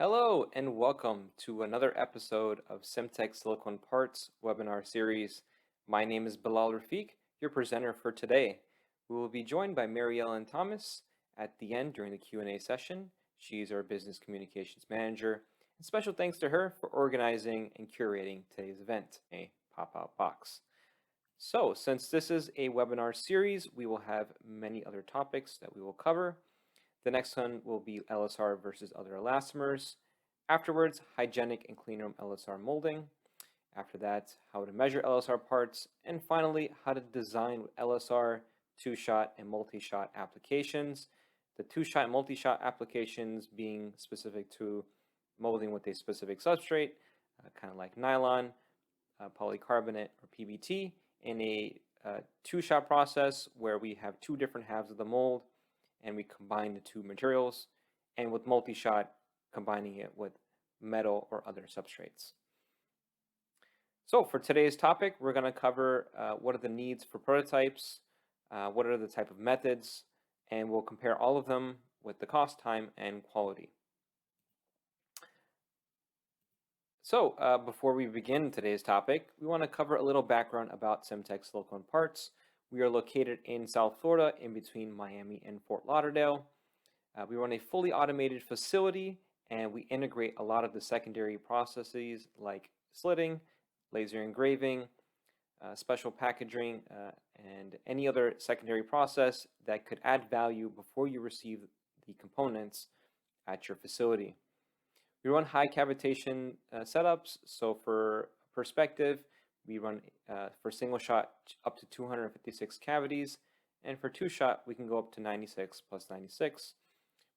Hello and welcome to another episode of Simtech Silicon Parts webinar series. My name is Bilal Rafiq, your presenter for today. We will be joined by Mary Ellen Thomas at the end during the Q&A session. She's our business communications manager, and special thanks to her for organizing and curating today's event, a pop-out box. So, since this is a webinar series, we will have many other topics that we will cover. The next one will be LSR versus other elastomers. Afterwards, hygienic and cleanroom LSR molding. After that, how to measure LSR parts. And finally, how to design with LSR, two-shot, and multi-shot applications. The two-shot and multi-shot applications being specific to molding with a specific substrate, kind of like nylon, polycarbonate, or PBT, in a two-shot process where we have two different halves of the mold and we combine the two materials, and with multi-shot, combining it with metal or other substrates. So for today's topic, we're going to cover what are the needs for prototypes, what are the type of methods, and we'll compare all of them with the cost, time, and quality. So before we begin today's topic, we want to cover a little background about Simtech Silicon Parts. We are located in South Florida, in between Miami and Fort Lauderdale. We run a fully automated facility, and we integrate a lot of the secondary processes like slitting, laser engraving, special packaging, and any other secondary process that could add value before you receive the components at your facility. We run high cavitation setups, so for perspective, we run for single shot up to 256 cavities, and for two shot, we can go up to 96 plus 96.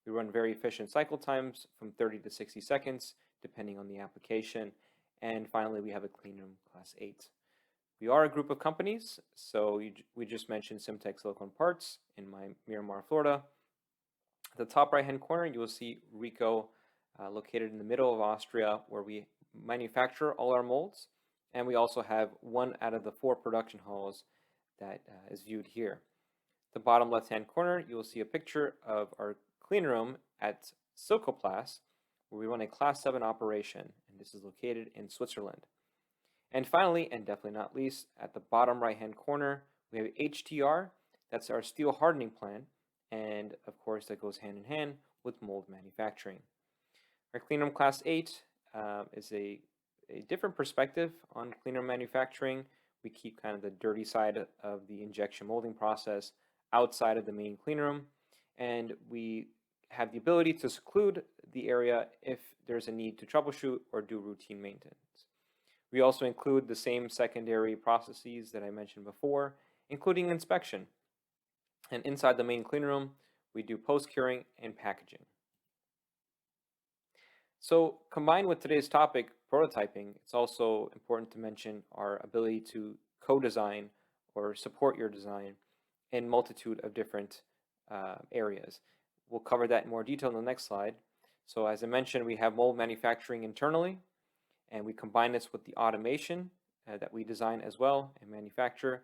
We run very efficient cycle times from 30 to 60 seconds, depending on the application. And finally, we have a cleanroom class 8. We are a group of companies, so we just mentioned Simtech Silicon Parts in Miramar, Florida. At the top right-hand corner, you will see Rico, located in the middle of Austria, where we manufacture all our molds. And we also have one out of the 4 production halls that is viewed here. The bottom left-hand corner, you will see a picture of our clean room at Silcoplast, where we run a Class 7 operation, and this is located in Switzerland. And finally, and definitely not least, at the bottom right-hand corner, we have HTR. That's our steel hardening plant, and of course, that goes hand in hand with mold manufacturing. Our cleanroom class 8 is a different perspective on cleanroom manufacturing. We keep kind of the dirty side of the injection molding process outside of the main cleanroom, and we have the ability to seclude the area if there's a need to troubleshoot or do routine maintenance. We also include the same secondary processes that I mentioned before, including inspection. And inside the main cleanroom, we do post-curing and packaging. So combined with today's topic, prototyping, it's also important to mention our ability to co-design or support your design in multitude of different areas. We'll cover that in more detail in the next slide. So as I mentioned, we have mold manufacturing internally, and we combine this with the automation that we design as well and manufacture,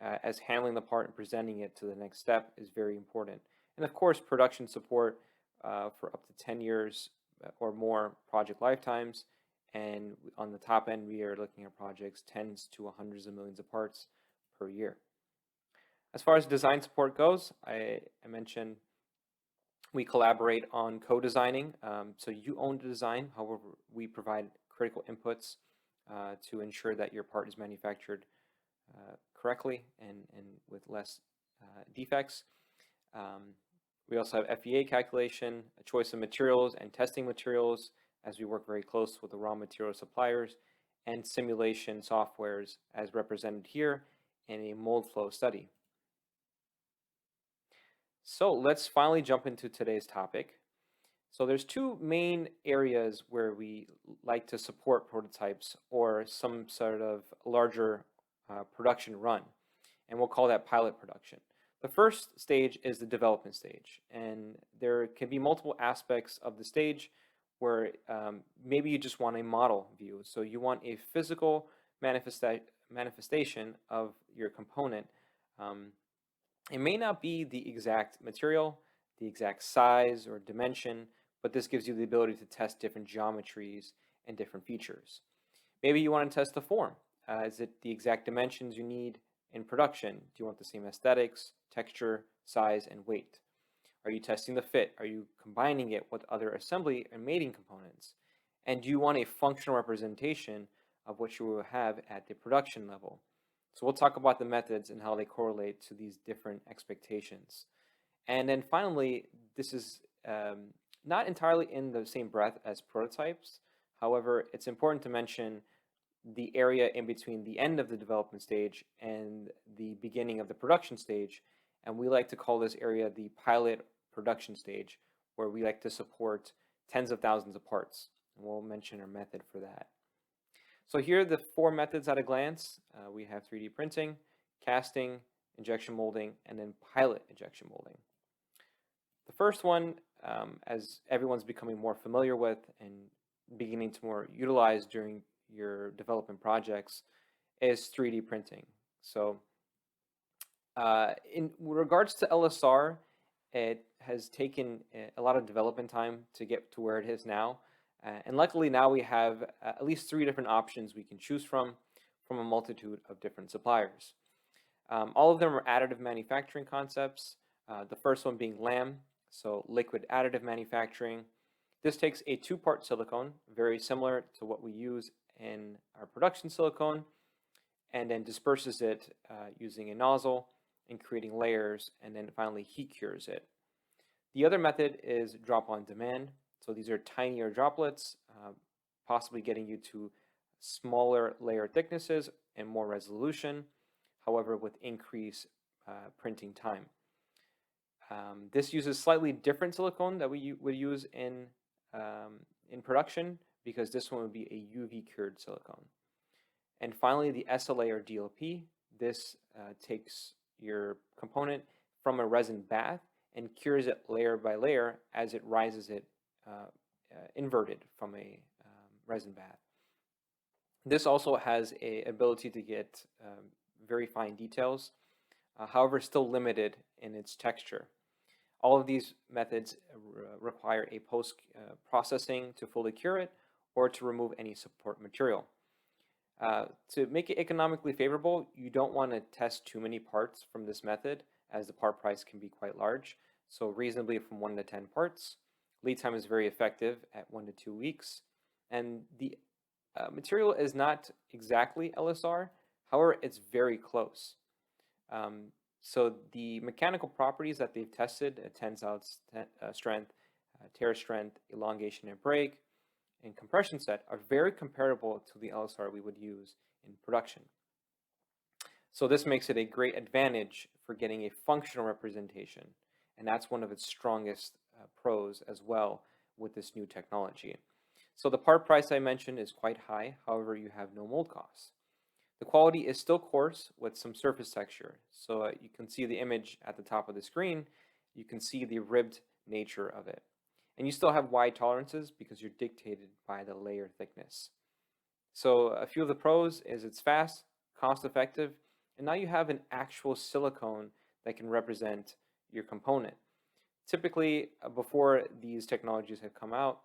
as handling the part and presenting it to the next step is very important. And of course, production support for up to 10 years or more project lifetimes, and on the top end we are looking at projects tens to hundreds of millions of parts per year. As far as design support goes, I mentioned we collaborate on co-designing, so you own the design. However, we provide critical inputs to ensure that your part is manufactured correctly and with less defects. We also have FEA calculation, a choice of materials and testing materials, as we work very close with the raw material suppliers, and simulation softwares as represented here in a mold flow study. So let's finally jump into today's topic. So there's 2 main areas where we like to support prototypes or some sort of larger production run, and we'll call that pilot production. The first stage is the development stage, and there can be multiple aspects of the stage where maybe you just want a model view. So you want a physical manifestation of your component. It may not be the exact material, the exact size or dimension, but this gives you the ability to test different geometries and different features. Maybe you want to test the form. Is it the exact dimensions you need in production? Do you want the same aesthetics, texture, size, and weight? Are you testing the fit? Are you combining it with other assembly and mating components? And do you want a functional representation of what you will have at the production level? So we'll talk about the methods and how they correlate to these different expectations. And then finally, this is not entirely in the same breath as prototypes. However, it's important to mention the area in between the end of the development stage and the beginning of the production stage. And we like to call this area the pilot production stage, where we like to support tens of thousands of parts. And we'll mention our method for that. So here are the 4 methods at a glance. We have 3D printing, casting, injection molding, and then pilot injection molding. The first one, as everyone's becoming more familiar with and beginning to more utilize during your development projects, is 3D printing. So in regards to LSR, it has taken a lot of development time to get to where it is now. And luckily now we have at least 3 different options we can choose from a multitude of different suppliers. All of them are additive manufacturing concepts. The first one being LAM, so liquid additive manufacturing. This takes a 2-part silicone, very similar to what we use in our production silicone, and then disperses it using a nozzle and creating layers, and then finally heat cures it. The other method is drop on demand. So these are tinier droplets, possibly getting you to smaller layer thicknesses and more resolution, however with increased printing time. This uses slightly different silicone that we would use in production, because this one would be a UV cured silicone. And finally, the SLA or DLP. This takes your component from a resin bath and cures it layer by layer as it rises it inverted from a resin bath. This also has a ability to get very fine details, however still limited in its texture. All of these methods require a post processing to fully cure it or to remove any support material. To make it economically favorable, you don't want to test too many parts from this method, as the part price can be quite large. So reasonably from 1 to 10 parts. Lead time is very effective at 1 to 2 weeks. And the material is not exactly LSR, however, it's very close. So the mechanical properties that they've tested, tensile strength, tear strength, elongation and break, and compression set, are very comparable to the LSR we would use in production. So this makes it a great advantage for getting a functional representation, and that's one of its strongest pros as well with this new technology. So the part price I mentioned is quite high, however you have no mold costs. The quality is still coarse with some surface texture. So you can see the image at the top of the screen. You can see the ribbed nature of it. And you still have wide tolerances because you're dictated by the layer thickness. So a few of the pros is it's fast, cost effective, and now you have an actual silicone that can represent your component. Typically, before these technologies had come out,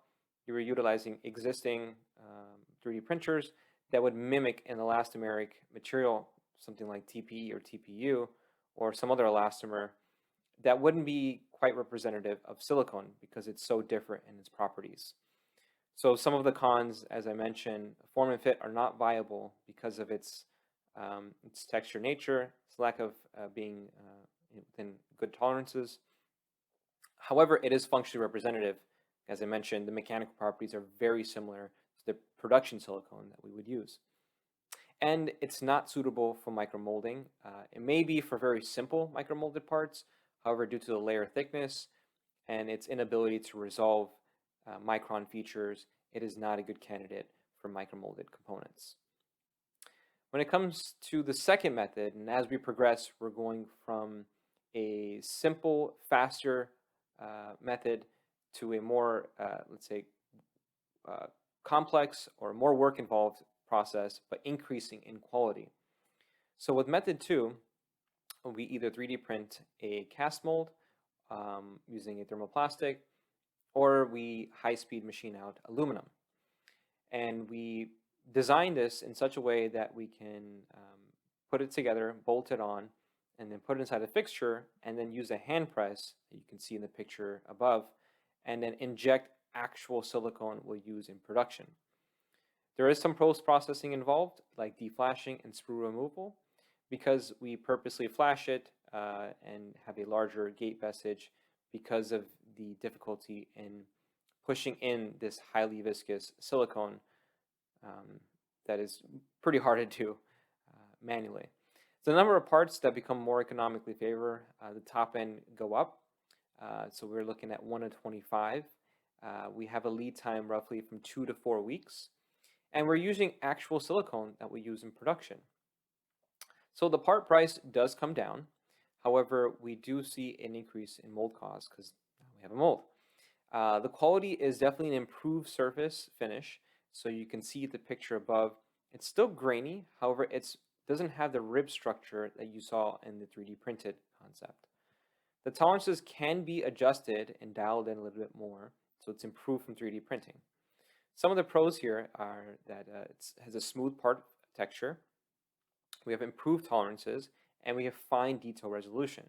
you were utilizing existing 3D printers that would mimic an elastomeric material, something like TPE or TPU, or some other elastomer that wouldn't be quite representative of silicone because it's so different in its properties. So some of the cons, as I mentioned, form and fit are not viable because of its texture nature, its lack of being within good tolerances. However, it is functionally representative. As I mentioned, the mechanical properties are very similar to the production silicone that we would use. And it's not suitable for micromolding. It may be for very simple micromolded parts. However, due to the layer thickness and its inability to resolve micron features, it is not a good candidate for micromolded components. When it comes to the second method, and as we progress, we're going from a simple, faster method to a more, let's say, complex or more work involved process, but increasing in quality. So with method 2, we either 3D print a cast mold using a thermoplastic, or we high-speed machine out aluminum. And we design this in such a way that we can put it together, bolt it on, and then put it inside a fixture, and then use a hand press that you can see in the picture above, and then inject actual silicone we'll use in production. There is some post-processing involved, like deflashing and sprue removal, because we purposely flash it and have a larger gate vestige because of the difficulty in pushing in this highly viscous silicone that is pretty hard to do manually. So the number of parts that become more economically favor the top end go up. So we're looking at 1 to 25. We have a lead time roughly from 2 to 4 weeks. And we're using actual silicone that we use in production. So the part price does come down. However, we do see an increase in mold costs because we have a mold. The quality is definitely an improved surface finish. So you can see the picture above. It's still grainy. However, it doesn't have the rib structure that you saw in the 3D printed concept. The tolerances can be adjusted and dialed in a little bit more. So it's improved from 3D printing. Some of the pros here are that it has a smooth part texture. We have improved tolerances, and we have fine detail resolution.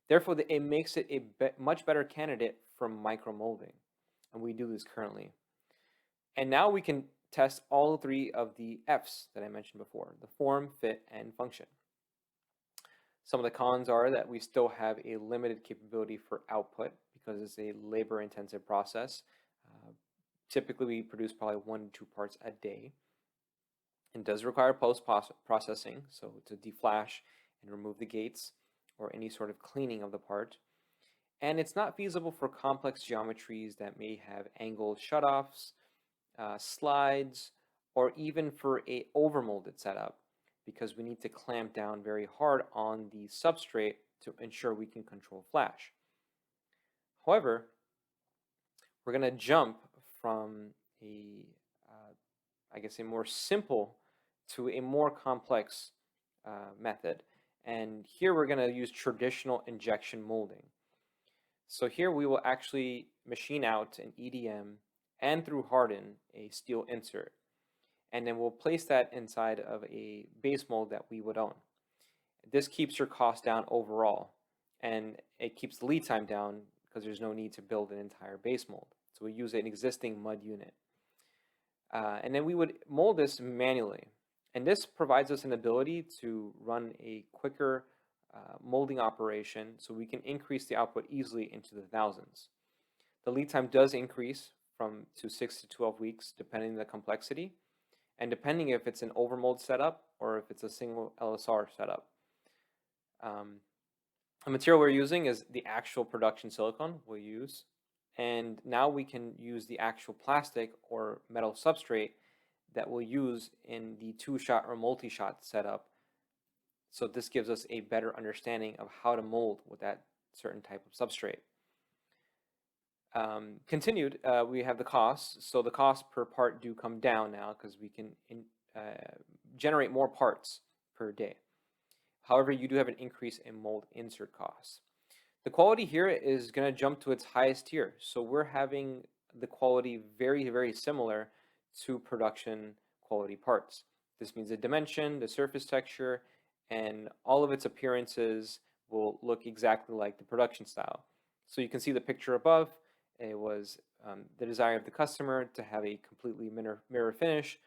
Therefore, it makes it a much better candidate for micromolding, and we do this currently. And now we can test all 3 of the F's that I mentioned before: the form, fit, and function. Some of the cons are that we still have a limited capability for output because it's a labor-intensive process. Typically, we produce probably 1 to 2 parts a day. It does require post-processing, so to deflash and remove the gates or any sort of cleaning of the part. And it's not feasible for complex geometries that may have angled shutoffs, slides, or even for a overmolded setup, because we need to clamp down very hard on the substrate to ensure we can control flash. However, we're going to jump from a more simple to a more complex method. And here we're going to use traditional injection molding. So here we will actually machine out an EDM and through harden a steel insert. And then we'll place that inside of a base mold that we would own. This keeps your cost down overall, and it keeps the lead time down because there's no need to build an entire base mold. So we use an existing mud unit. And then we would mold this manually. And this provides us an ability to run a quicker molding operation so we can increase the output easily into the thousands. The lead time does increase to 6 to 12 weeks depending on the complexity and depending if it's an overmold setup or if it's a single LSR setup. The material we're using is the actual production silicone we'll use. And now we can use the actual plastic or metal substrate that we'll use in the 2-shot or multi-shot setup. So this gives us a better understanding of how to mold with that certain type of substrate. Continued, we have the costs. So the costs per part do come down now because we can generate more parts per day. However, you do have an increase in mold insert costs. The quality here is going to jump to its highest tier. So we're having the quality very, very similar to production quality parts. This means the dimension, the surface texture, and all of its appearances will look exactly like the production style. So you can see the picture above. It was the desire of the customer to have a completely mirror finish,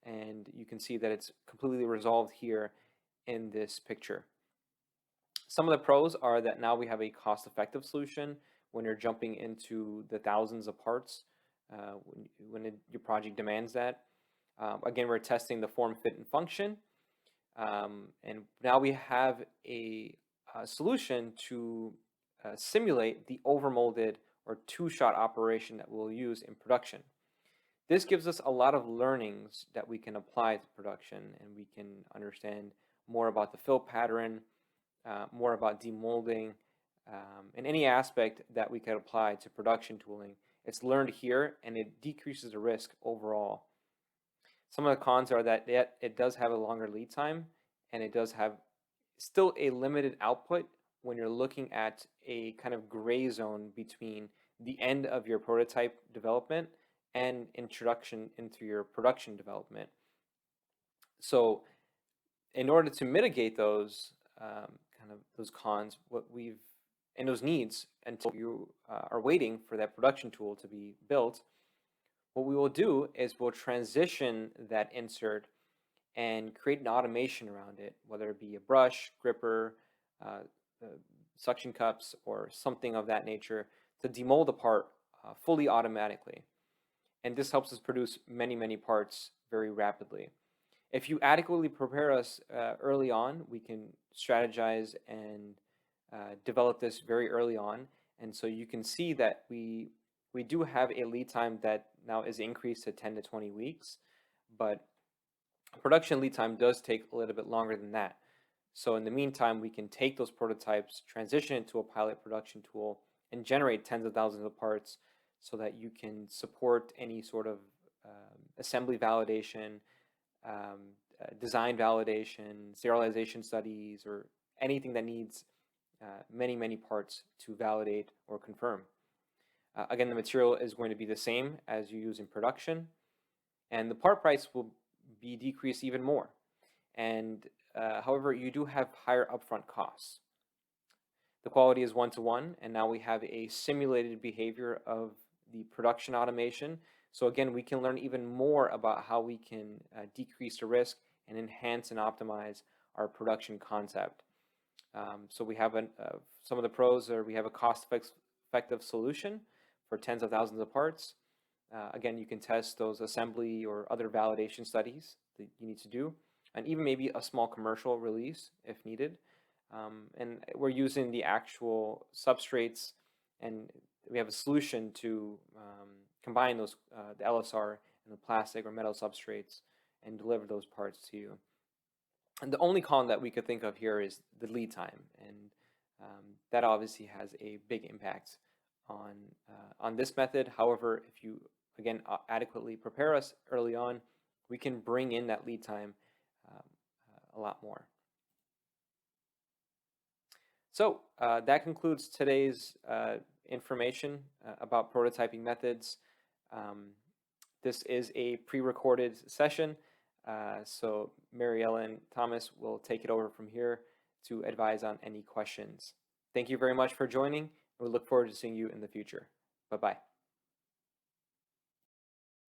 and you can see that it's completely resolved here in this picture. Some of the pros are that now we have a cost-effective solution when you're jumping into the thousands of parts when your project demands that. Again, we're testing the form, fit, and function. And now we have a solution to simulate the overmolded or 2-shot operation that we'll use in production. This gives us a lot of learnings that we can apply to production, and we can understand more about the fill pattern, more about demolding, and any aspect that we could apply to production tooling. It's learned here, and it decreases the risk overall. Some of the cons are that it does have a longer lead time, and it does have still a limited output when you're looking at a kind of gray zone between the end of your prototype development and introduction into your production development. So in order to mitigate those kind of those cons, and those needs until you are waiting for that production tool to be built, what we will do is we'll transition that insert and create an automation around it, whether it be a brush, gripper, uh, uh, suction cups, or something of that nature, to demold a part fully automatically. And this helps us produce many, many parts very rapidly. If you adequately prepare us early on, we can strategize and develop this very early on. And so you can see that we do have a lead time that now is increased to 10 to 20 weeks, but production lead time does take a little bit longer than that. So in the meantime, we can take those prototypes, transition it to a pilot production tool, and generate tens of thousands of parts so that you can support any sort of assembly validation, design validation, serialization studies, or anything that needs many, many parts to validate or confirm. Again, the material is going to be the same as you use in production, and the part price will be decreased even more. And however, you do have higher upfront costs. The quality is one-to-one, and now we have a simulated behavior of the production automation. So again, we can learn even more about how we can decrease the risk and enhance and optimize our production concept. So we have some of the pros are we have a cost-effective solution for tens of thousands of parts. Again, you can test those assembly or other validation studies that you need to do, and even maybe a small commercial release if needed. And we're using the actual substrates, and we have a solution to combine those the LSR and the plastic or metal substrates and deliver those parts to you. And the only con that we could think of here is the lead time, and that obviously has a big impact on this method. However, if you again adequately prepare us early on, we can bring in that lead time a lot more. So that concludes today's information about prototyping methods. This is a pre-recorded session, so Mary Ellen Thomas will take it over from here to advise on any questions. Thank you very much for joining. We look forward to seeing you in the future. Bye-bye.